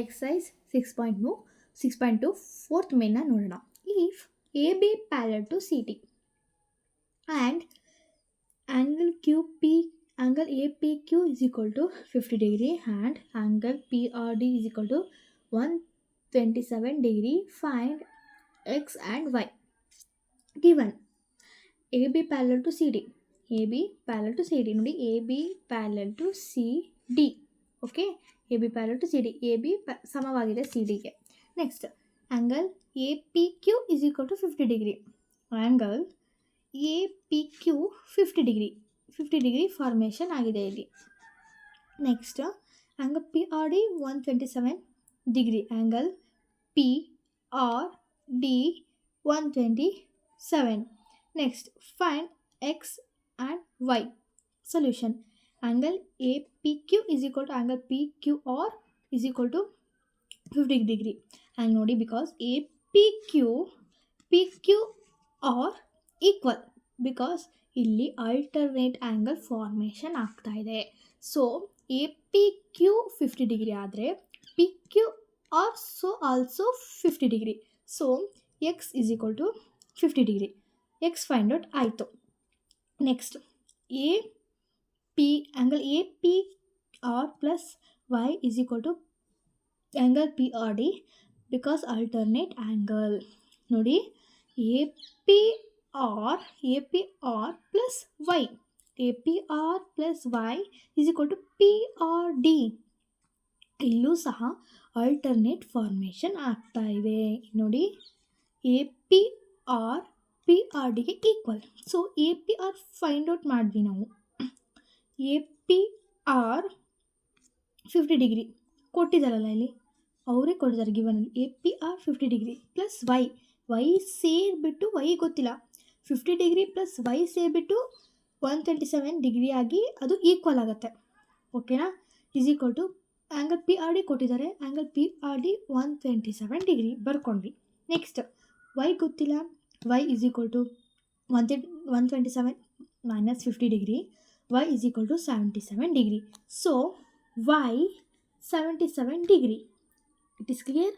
Exercise 6.2 fourth ಮೇನ್ನ ನೋಡೋಣ. If A B parallel to C T and angle APQ is equal to 50 degree and angle PRD is equal to 127 degree, find x and y. Given AB parallel to CD, AB parallel to CD ನೋಡಿ, AB parallel to CD, okay. AB parallel to CD, AB ಸಮವಾಗಿದೆ CDಗೆ. Next angle APQ is equal to 50 degree, angle APQ 50 degree formation ಆಗಿದೆ ಇಲ್ಲಿ. Next angle PRD 127 degree, angle PRD 127. Next find x and y. Solution angle APQ is equal to angle PQR is equal to 50 degree. And ನೋಡಿ, because PQR equal, because ಇಲ್ಲಿ alternate angle formation ಆಗ್ತಾ ಇದೆ. So APQ 50 degree ಆದರೆ PQR also 50 degree. So x is equal to 50 degree. X find out ಆಯಿತು. Next angle APR plus y is equal to angle PRD, because alternate angle. ನೋಡಿ, APR plus y, APR plus y is equal to PRD. ಇಲ್ಲೂ ಸಹ alternate formation ಆಗ್ತಾ ಇದೆ. ನೋಡಿ, APR PRDಗೆ equal. So APR find out ಮಾಡಿದ್ವಿ ನಾವು. APR 50 degree ಕೊಟ್ಟಿದ್ದಾರಲ್ಲ ಇಲ್ಲಿ, ಅವರೇ ಕೊಟ್ಟಿದ್ದಾರೆ ಗಿವನಲ್ಲಿ. APR 50 ಡಿಗ್ರಿ ಪ್ಲಸ್ ವೈ ಸೇರಿಬಿಟ್ಟು, ವೈ ಗೊತ್ತಿಲ್ಲ, 50 ಡಿಗ್ರಿ ಪ್ಲಸ್ ವೈ ಸೇರಿಬಿಟ್ಟು 127 ಡಿಗ್ರಿ ಆಗಿ ಅದು ಈಕ್ವಲ್ ಆಗುತ್ತೆ. ಓಕೆನಾ? Is equal to angle PRD ಕೊಟ್ಟಿದ್ದಾರೆ, ಆ್ಯಂಗಲ್ PRD 127 ಡಿಗ್ರಿ ಬರ್ಕೊಂಡ್ವಿ. ನೆಕ್ಸ್ಟ್ ವೈ ಗೊತ್ತಿಲ್ಲ, y is equal to 127 minus 50 degree, y is equal to 77 degree. So Y 77 degree. It is clear?